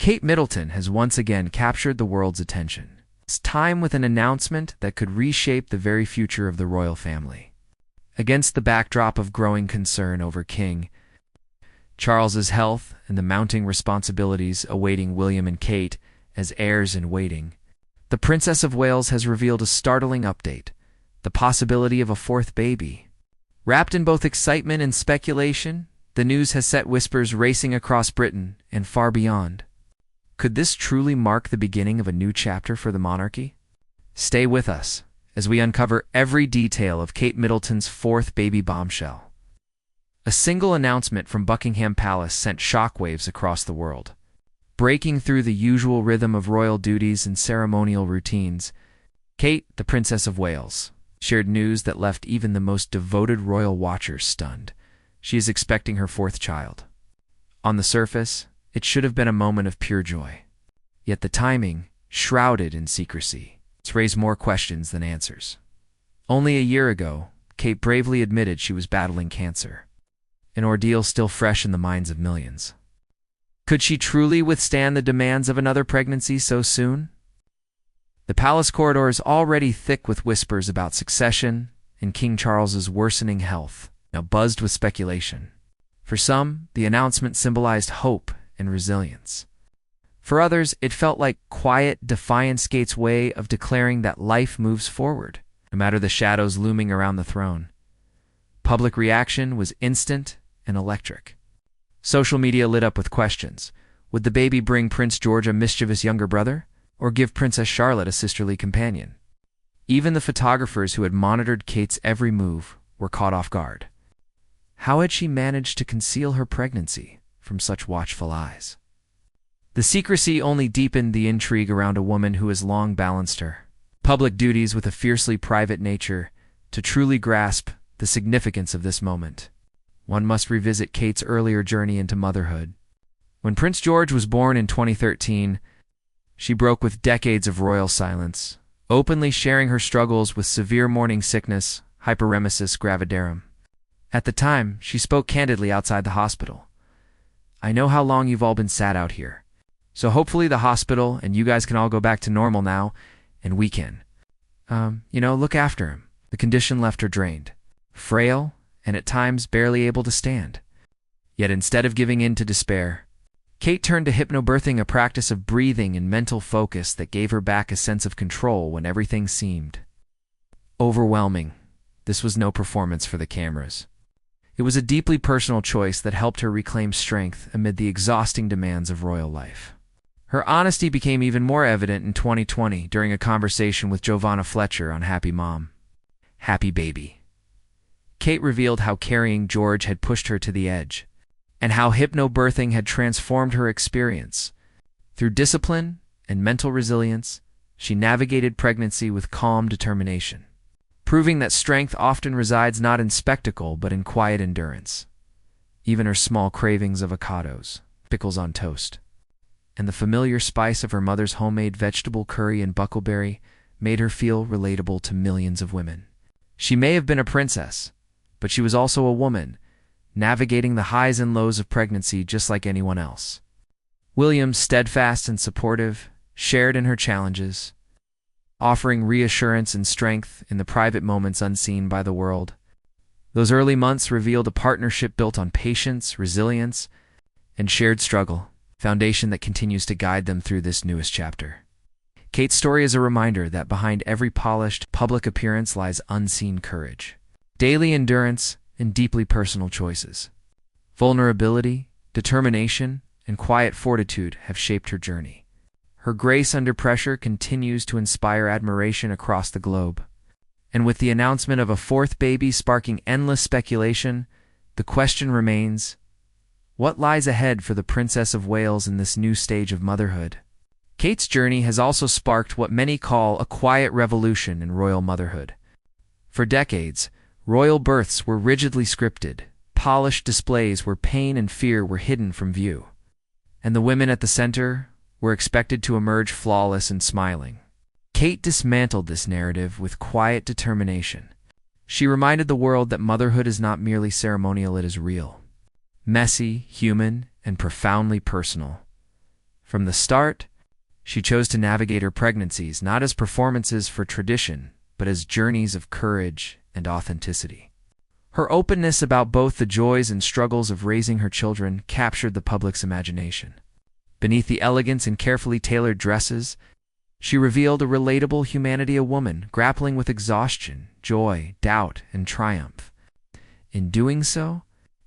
Kate Middleton has once again captured the world's attention. It's time with an announcement that could reshape the very future of the royal family. Against the backdrop of growing concern over King Charles's health and the mounting responsibilities awaiting William and Kate as heirs in waiting, the Princess of Wales has revealed a startling update: the possibility of a fourth baby. Wrapped in both excitement and speculation, the news has set whispers racing across Britain and far beyond. Could this truly mark the beginning of a new chapter for the monarchy? Stay with us as we uncover every detail of Kate Middleton's fourth baby bombshell. A single announcement from Buckingham Palace sent shockwaves across the world. Breaking through the usual rhythm of royal duties and ceremonial routines, Kate, the Princess of Wales, shared news that left even the most devoted royal watchers stunned. She is expecting her fourth child. On the surface, it should have been a moment of pure joy. Yet the timing, shrouded in secrecy, has raised more questions than answers. Only a year ago, Kate bravely admitted she was battling cancer, an ordeal still fresh in the minds of millions. Could she truly withstand the demands of another pregnancy so soon? The palace corridor is already thick with whispers about succession and King Charles's worsening health, now buzzed with speculation. For some, the announcement symbolized hope and resilience. For others, it felt like quiet defiance, Kate's way of declaring that life moves forward, no matter the shadows looming around the throne. Public reaction was instant and electric. Social media lit up with questions. Would the baby bring Prince George a mischievous younger brother, or give Princess Charlotte a sisterly companion? Even the photographers who had monitored Kate's every move were caught off guard. How had she managed to conceal her pregnancy from such watchful eyes? The secrecy only deepened the intrigue around a woman who has long balanced her public duties with a fiercely private nature. To truly grasp the significance of this moment, one must revisit Kate's earlier journey into motherhood. When Prince George was born in 2013, she broke with decades of royal silence, openly sharing her struggles with severe morning sickness, hyperemesis gravidarum. At the time, she spoke candidly outside the hospital. "I know how long you've all been sat out here, so hopefully the hospital and you guys can all go back to normal now, and we can. Look after him." The condition left her drained, frail, and at times barely able to stand. Yet instead of giving in to despair, Kate turned to hypnobirthing, a practice of breathing and mental focus that gave her back a sense of control when everything seemed overwhelming. This was no performance for the cameras. It was a deeply personal choice that helped her reclaim strength amid the exhausting demands of royal life. Her honesty became even more evident in 2020 during a conversation with Giovanna Fletcher on Happy Mom, Happy Baby. Kate revealed how carrying George had pushed her to the edge, and how hypnobirthing had transformed her experience. Through discipline and mental resilience, she navigated pregnancy with calm determination, proving that strength often resides not in spectacle but in quiet endurance. Even her small cravings of avocados, pickles on toast, and the familiar spice of her mother's homemade vegetable curry and buckleberry made her feel relatable to millions of women. She may have been a princess, but she was also a woman, navigating the highs and lows of pregnancy just like anyone else. William, steadfast and supportive, shared in her challenges, offering reassurance and strength in the private moments unseen by the world. Those early months revealed a partnership built on patience, resilience, and shared struggle, foundation that continues to guide them through this newest chapter. Kate's story is a reminder that behind every polished public appearance lies unseen courage, daily endurance, and deeply personal choices. Vulnerability, determination, and quiet fortitude have shaped her journey. Her grace under pressure continues to inspire admiration across the globe. And with the announcement of a fourth baby sparking endless speculation, the question remains: what lies ahead for the Princess of Wales in this new stage of motherhood? Kate's journey has also sparked what many call a quiet revolution in royal motherhood. For decades, royal births were rigidly scripted, polished displays where pain and fear were hidden from view, and the women at the center were expected to emerge flawless and smiling. Kate dismantled this narrative with quiet determination. She reminded the world that motherhood is not merely ceremonial, it is real, messy, human, and profoundly personal. From the start, she chose to navigate her pregnancies not as performances for tradition, but as journeys of courage and authenticity. Her openness about both the joys and struggles of raising her children captured the public's imagination. Beneath the elegance and carefully tailored dresses, she revealed a relatable humanity, a woman grappling with exhaustion, joy, doubt, and triumph. In doing so,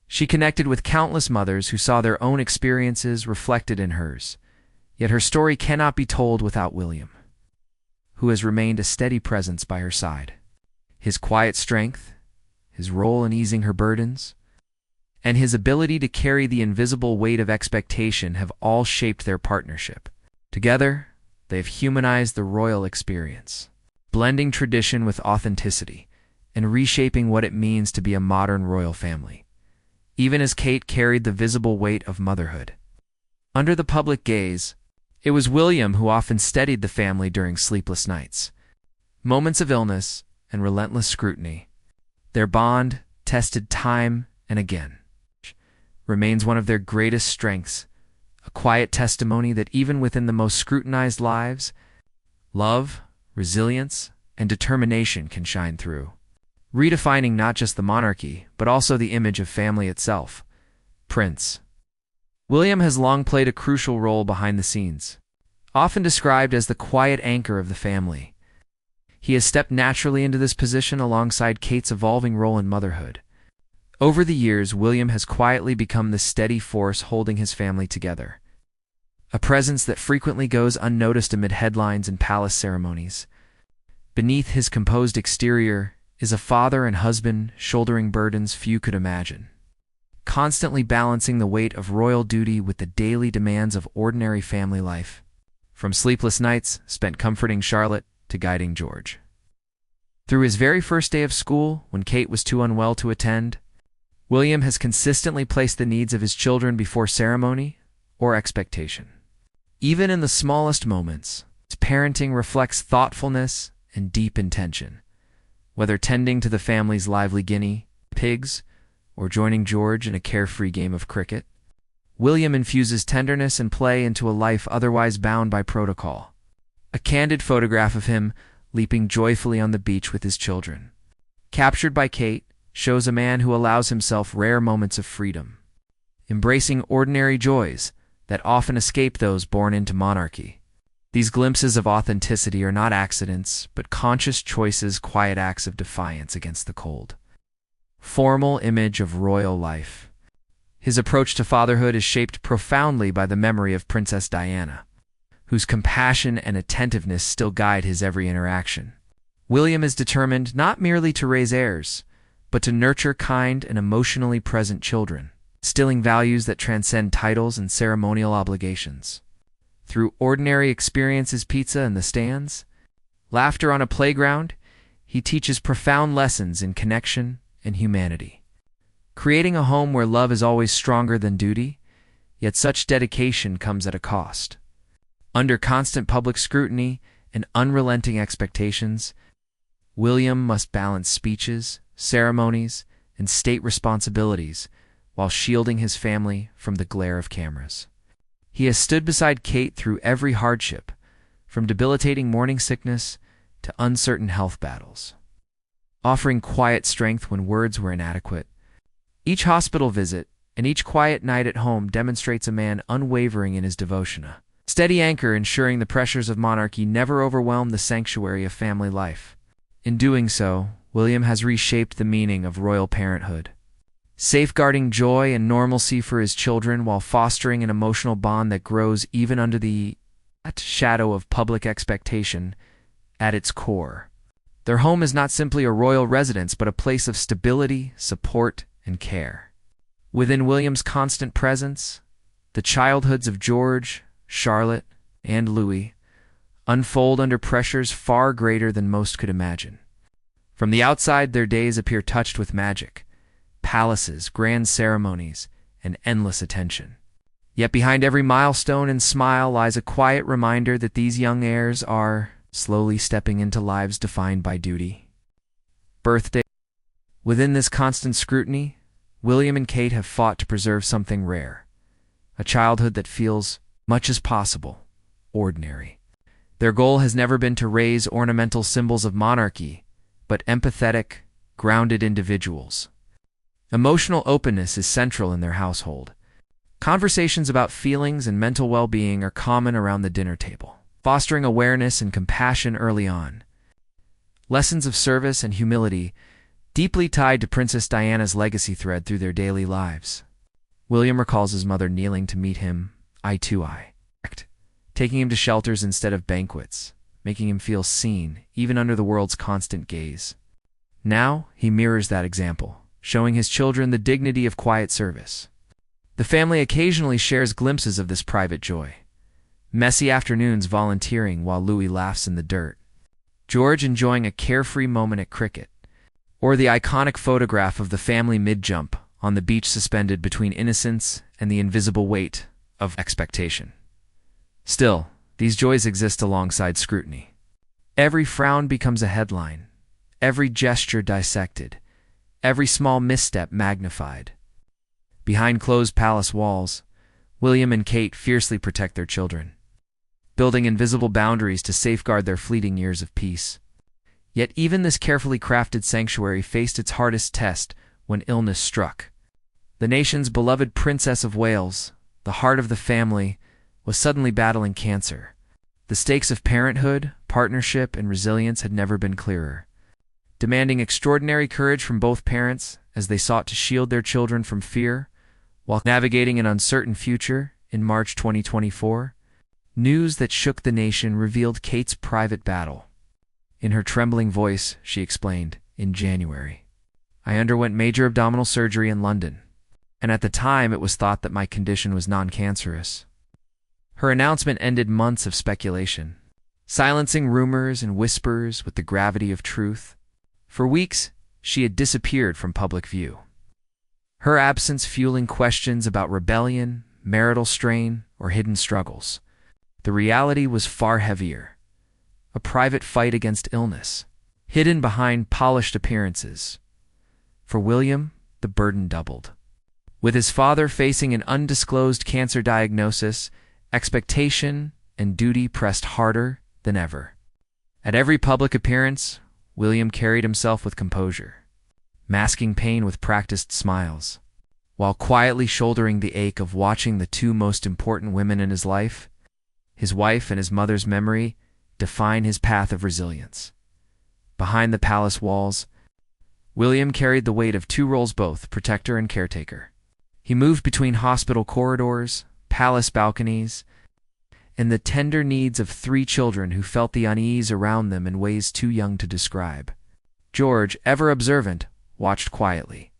she connected with countless mothers who saw their own experiences reflected in hers. Yet her story cannot be told without William, who has remained a steady presence by her side. His quiet strength, his role in easing her burdens, and his ability to carry the invisible weight of expectation have all shaped their partnership. Together, they have humanized the royal experience, blending tradition with authenticity and reshaping what it means to be a modern royal family. Even as Kate carried the visible weight of motherhood. Under the public gaze, it was William who often steadied the family during sleepless nights, moments of illness, and relentless scrutiny. Their bond, tested time and again, remains one of their greatest strengths, a quiet testimony that even within the most scrutinized lives, love, resilience, and determination can shine through, redefining not just the monarchy, but also the image of family itself. Prince William has long played a crucial role behind the scenes, often described as the quiet anchor of the family. He has stepped naturally into this position alongside Kate's evolving role in motherhood. Over the years, William has quietly become the steady force holding his family together, a presence that frequently goes unnoticed amid headlines and palace ceremonies. Beneath his composed exterior is a father and husband shouldering burdens few could imagine, constantly balancing the weight of royal duty with the daily demands of ordinary family life, from sleepless nights spent comforting Charlotte to guiding George. Through his very first day of school, when Kate was too unwell to attend, William has consistently placed the needs of his children before ceremony or expectation. Even in the smallest moments, his parenting reflects thoughtfulness and deep intention. Whether tending to the family's lively guinea pigs or joining George in a carefree game of cricket, William infuses tenderness and play into a life otherwise bound by protocol. A candid photograph of him leaping joyfully on the beach with his children, captured by Kate, shows a man who allows himself rare moments of freedom, embracing ordinary joys that often escape those born into monarchy. These glimpses of authenticity are not accidents, but conscious choices, quiet acts of defiance against the cold, formal image of royal life. His approach to fatherhood is shaped profoundly by the memory of Princess Diana, whose compassion and attentiveness still guide his every interaction. William is determined not merely to raise heirs, but to nurture kind and emotionally present children, instilling values that transcend titles and ceremonial obligations. Through ordinary experiences, pizza in the stands, laughter on a playground, he teaches profound lessons in connection and humanity, creating a home where love is always stronger than duty, yet such dedication comes at a cost. Under constant public scrutiny and unrelenting expectations, William must balance speeches, ceremonies, and state responsibilities while shielding his family from the glare of cameras. He has stood beside Kate through every hardship, from debilitating morning sickness to uncertain health battles, offering quiet strength when words were inadequate. Each hospital visit and each quiet night at home demonstrates a man unwavering in his devotion, a steady anchor ensuring the pressures of monarchy never overwhelm the sanctuary of family life. In doing so, William has reshaped the meaning of royal parenthood, safeguarding joy and normalcy for his children while fostering an emotional bond that grows even under the shadow of public expectation. At its core, their home is not simply a royal residence but a place of stability, support, and care. Within William's constant presence, the childhoods of George, Charlotte, and Louis unfold under pressures far greater than most could imagine. From the outside, their days appear touched with magic, palaces, grand ceremonies, and endless attention. Yet behind every milestone and smile lies a quiet reminder that these young heirs are slowly stepping into lives defined by duty. Birthday. Within this constant scrutiny, William and Kate have fought to preserve something rare, a childhood that feels much as possible, ordinary. Their goal has never been to raise ornamental symbols of monarchy, but empathetic, grounded individuals. Emotional openness is central in their household. Conversations about feelings and mental well-being are common around the dinner table, fostering awareness and compassion early on. Lessons of service and humility, deeply tied to Princess Diana's legacy thread through their daily lives. William recalls his mother kneeling to meet him eye to eye, taking him to shelters instead of banquets, making him feel seen, even under the world's constant gaze. Now, he mirrors that example, showing his children the dignity of quiet service. The family occasionally shares glimpses of this private joy. Messy afternoons volunteering while Louis laughs in the dirt. George enjoying a carefree moment at cricket. Or the iconic photograph of the family mid-jump on the beach suspended between innocence and the invisible weight of expectation. Still, these joys exist alongside scrutiny. Every frown becomes a headline, every gesture dissected, every small misstep magnified. Behind closed palace walls, William and Kate fiercely protect their children, building invisible boundaries to safeguard their fleeting years of peace. Yet even this carefully crafted sanctuary faced its hardest test when illness struck. The nation's beloved Princess of Wales, the heart of the family, was suddenly battling cancer. The stakes of parenthood, partnership, and resilience had never been clearer, demanding extraordinary courage from both parents as they sought to shield their children from fear while navigating an uncertain future. In March 2024, news that shook the nation revealed Kate's private battle. In her trembling voice, she explained, "In January, I underwent major abdominal surgery in London, and at the time it was thought that my condition was non-cancerous." Her announcement ended months of speculation, silencing rumors and whispers with the gravity of truth. For weeks, she had disappeared from public view, her absence fueling questions about rebellion, marital strain, or hidden struggles. The reality was far heavier, a private fight against illness, hidden behind polished appearances. For William, the burden doubled. With his father facing an undisclosed cancer diagnosis, expectation and duty pressed harder than ever. At every public appearance, William carried himself with composure, masking pain with practiced smiles, while quietly shouldering the ache of watching the two most important women in his life, his wife and his mother's memory, define his path of resilience. Behind the palace walls, William carried the weight of two roles, both protector and caretaker. He moved between hospital corridors, palace balconies, and the tender needs of three children who felt the unease around them in ways too young to describe. George, ever observant, watched quietly.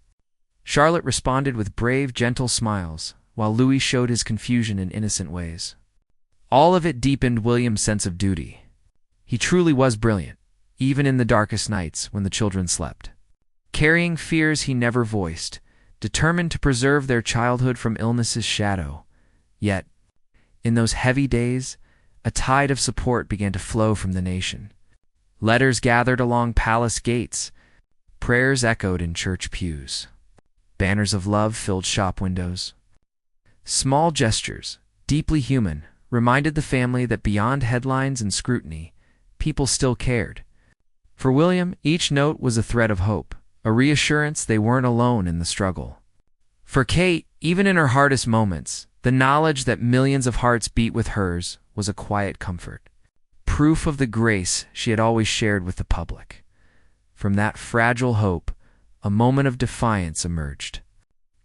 Charlotte responded with brave, gentle smiles, while Louis showed his confusion in innocent ways. All of it deepened William's sense of duty. He truly was brilliant, even in the darkest nights when the children slept. Carrying fears he never voiced, determined to preserve their childhood from illness's shadow. Yet, in those heavy days, a tide of support began to flow from the nation. Letters gathered along palace gates, prayers echoed in church pews. Banners of love filled shop windows. Small gestures, deeply human, reminded the family that beyond headlines and scrutiny, people still cared. For William, each note was a thread of hope, a reassurance they weren't alone in the struggle. For Kate, even in her hardest moments, the knowledge that millions of hearts beat with hers was a quiet comfort, proof of the grace she had always shared with the public. From that fragile hope, a moment of defiance emerged.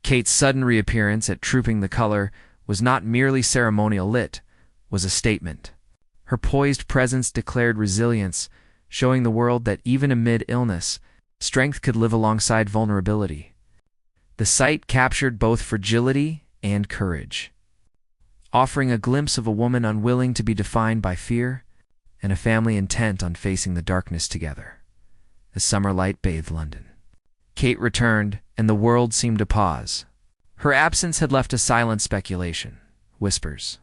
Kate's sudden reappearance at Trooping the Color was not merely ceremonial, it was a statement. Her poised presence declared resilience, showing the world that even amid illness, strength could live alongside vulnerability. The sight captured both fragility and courage, offering a glimpse of a woman unwilling to be defined by fear and a family intent on facing the darkness together. As summer light bathed London, Kate returned, and the world seemed to pause. Her absence had left a silent speculation, whispers,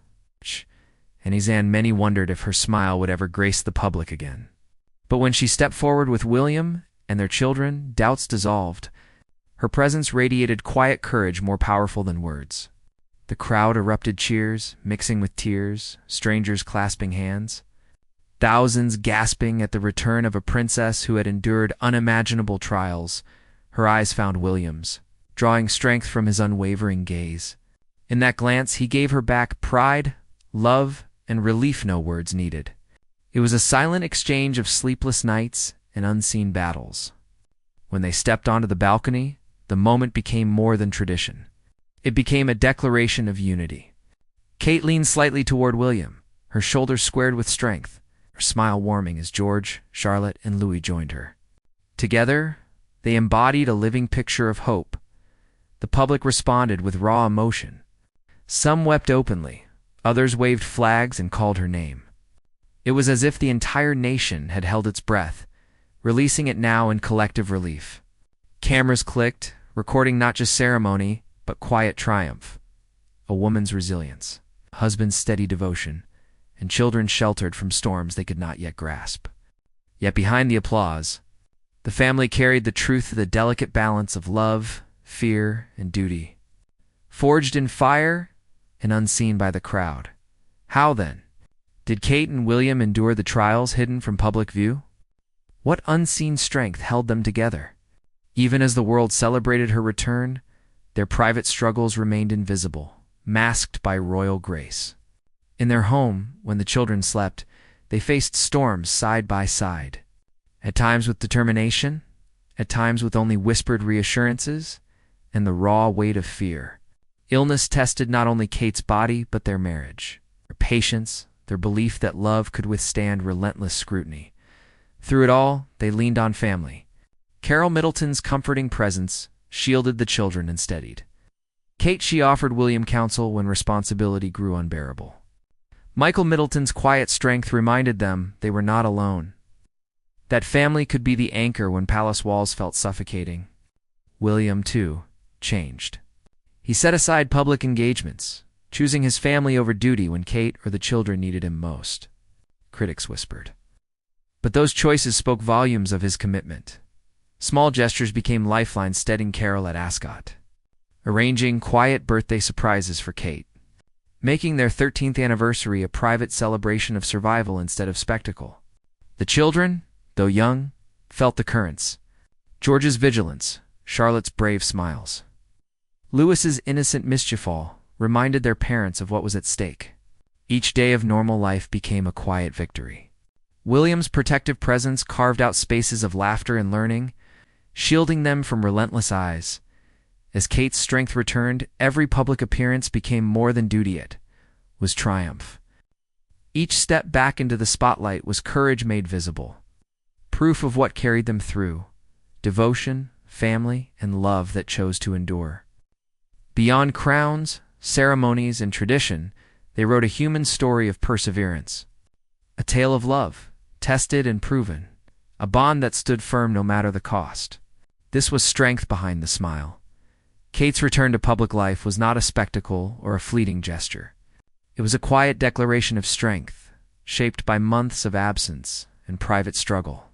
and many wondered if her smile would ever grace the public again. But when she stepped forward with William and their children, doubts dissolved. Her presence radiated quiet courage more powerful than words. The crowd erupted cheers, mixing with tears, strangers clasping hands. Thousands gasping at the return of a princess who had endured unimaginable trials. Her eyes found William's, drawing strength from his unwavering gaze. In that glance he gave her back pride, love, and relief no words needed. It was a silent exchange of sleepless nights and unseen battles. When they stepped onto the balcony, the moment became more than tradition. It became a declaration of unity. Kate leaned slightly toward William, her shoulders squared with strength, her smile warming as George, Charlotte, and Louis joined her. Together, they embodied a living picture of hope. The public responded with raw emotion. Some wept openly, others waved flags and called her name. It was as if the entire nation had held its breath, releasing it now in collective relief. Cameras clicked, recording not just ceremony, but quiet triumph. A woman's resilience, a husband's steady devotion, and children sheltered from storms they could not yet grasp. Yet behind the applause, the family carried the truth of the delicate balance of love, fear, and duty. Forged in fire and unseen by the crowd. How, then, did Kate and William endure the trials hidden from public view? What unseen strength held them together? Even as the world celebrated her return, their private struggles remained invisible, masked by royal grace. In their home, when the children slept, they faced storms side by side, at times with determination, at times with only whispered reassurances, and the raw weight of fear. Illness tested not only Kate's body, but their marriage, their patience, their belief that love could withstand relentless scrutiny. Through it all, they leaned on family. Carol Middleton's comforting presence shielded the children and steadied. Kate, she offered William counsel when responsibility grew unbearable. Michael Middleton's quiet strength reminded them they were not alone. That family could be the anchor when palace walls felt suffocating. William, too, changed. He set aside public engagements, choosing his family over duty when Kate or the children needed him most. Critics whispered. But those choices spoke volumes of his commitment. Small gestures became lifelines, steadying Carol at Ascot, arranging quiet birthday surprises for Kate, making their 13th anniversary a private celebration of survival instead of spectacle. The children, though young, felt the currents. George's vigilance, Charlotte's brave smiles. Louis's innocent mischief reminded their parents of what was at stake. Each day of normal life became a quiet victory. William's protective presence carved out spaces of laughter and learning, shielding them from relentless eyes. As Kate's strength returned, every public appearance became more than duty, it was triumph. Each step back into the spotlight was courage made visible, proof of what carried them through, devotion, family, and love that chose to endure. Beyond crowns, ceremonies, and tradition, they wrote a human story of perseverance. A tale of love, tested and proven, a bond that stood firm no matter the cost. This was strength behind the smile. Kate's return to public life was not a spectacle or a fleeting gesture. It was a quiet declaration of strength, shaped by months of absence and private struggle.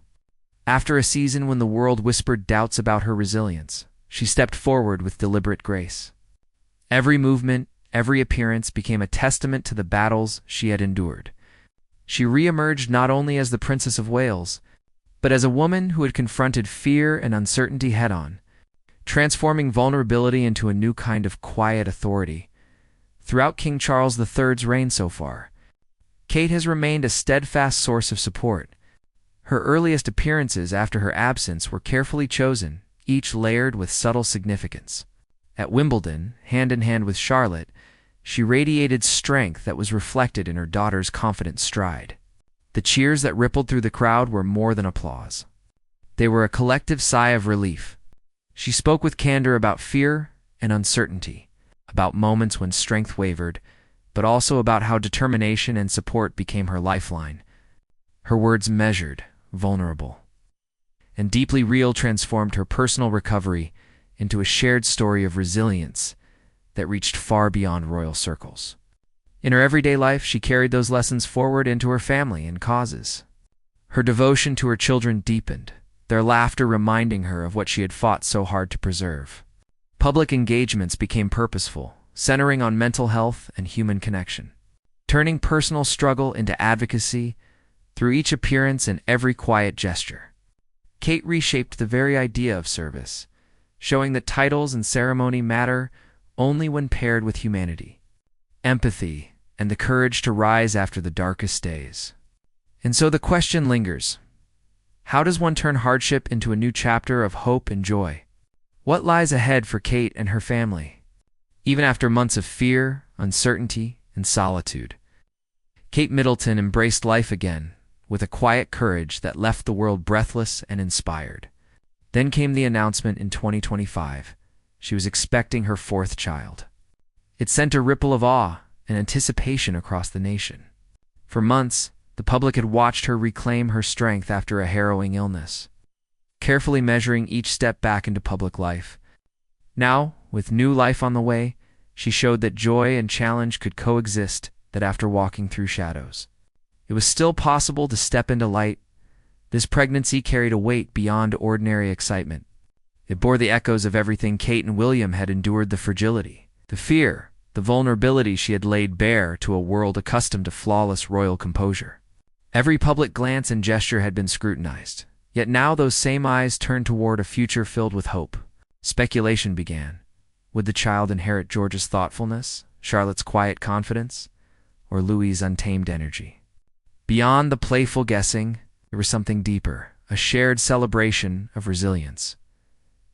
After a season when the world whispered doubts about her resilience, she stepped forward with deliberate grace. Every movement, every appearance became a testament to the battles she had endured. She re-emerged not only as the Princess of Wales, but as a woman who had confronted fear and uncertainty head-on, transforming vulnerability into a new kind of quiet authority. Throughout King Charles III's reign so far, Kate has remained a steadfast source of support. Her earliest appearances after her absence were carefully chosen, each layered with subtle significance. At Wimbledon, hand in hand with Charlotte, she radiated strength that was reflected in her daughter's confident stride. The cheers that rippled through the crowd were more than applause. They were a collective sigh of relief. She spoke with candor about fear and uncertainty, about moments when strength wavered, but also about how determination and support became her lifeline. Her words measured, vulnerable, and deeply real transformed her personal recovery into a shared story of resilience that reached far beyond royal circles. In her everyday life, she carried those lessons forward into her family and causes. Her devotion to her children deepened, their laughter reminding her of what she had fought so hard to preserve. Public engagements became purposeful, centering on mental health and human connection. Turning personal struggle into advocacy through each appearance and every quiet gesture. Kate reshaped the very idea of service, showing that titles and ceremony matter only when paired with humanity, empathy, and the courage to rise after the darkest days. And so the question lingers: how does one turn hardship into a new chapter of hope and joy? What lies ahead for Kate and her family? Even after months of fear, uncertainty, and solitude, Kate Middleton embraced life again with a quiet courage that left the world breathless and inspired. Then came the announcement in 2025. She was expecting her fourth child. It sent a ripple of awe and anticipation across the nation. For months, the public had watched her reclaim her strength after a harrowing illness, carefully measuring each step back into public life. Now, with new life on the way, she showed that joy and challenge could coexist, that after walking through shadows, it was still possible to step into light. This pregnancy carried a weight beyond ordinary excitement. It bore the echoes of everything Kate and William had endured: the fragility, the fear, the vulnerability she had laid bare to a world accustomed to flawless royal composure. Every public glance and gesture had been scrutinized, yet now those same eyes turned toward a future filled with hope. Speculation began. Would the child inherit George's thoughtfulness, Charlotte's quiet confidence, or Louis's untamed energy? Beyond the playful guessing, there was something deeper, a shared celebration of resilience.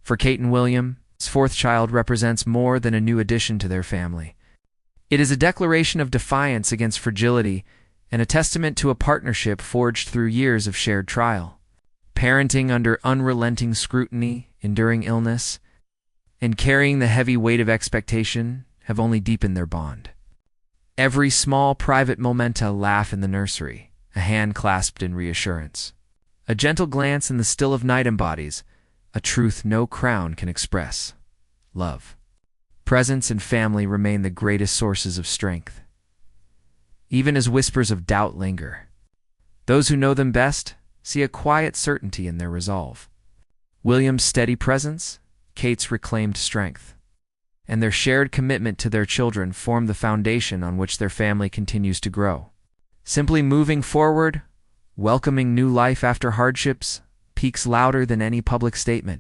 For Kate and William, this fourth child represents more than a new addition to their family. It is a declaration of defiance against fragility and a testament to a partnership forged through years of shared trial. Parenting under unrelenting scrutiny, enduring illness, and carrying the heavy weight of expectation have only deepened their bond. Every small private momenta: laugh in the nursery, a hand clasped in reassurance, a gentle glance in the still of night embodies a truth no crown can express: love. Presence and family remain the greatest sources of strength, even as whispers of doubt linger. Those who know them best see a quiet certainty in their resolve. William's steady presence, Kate's reclaimed strength, and their shared commitment to their children form the foundation on which their family continues to grow. Simply moving forward, welcoming new life after hardships, speaks louder than any public statement.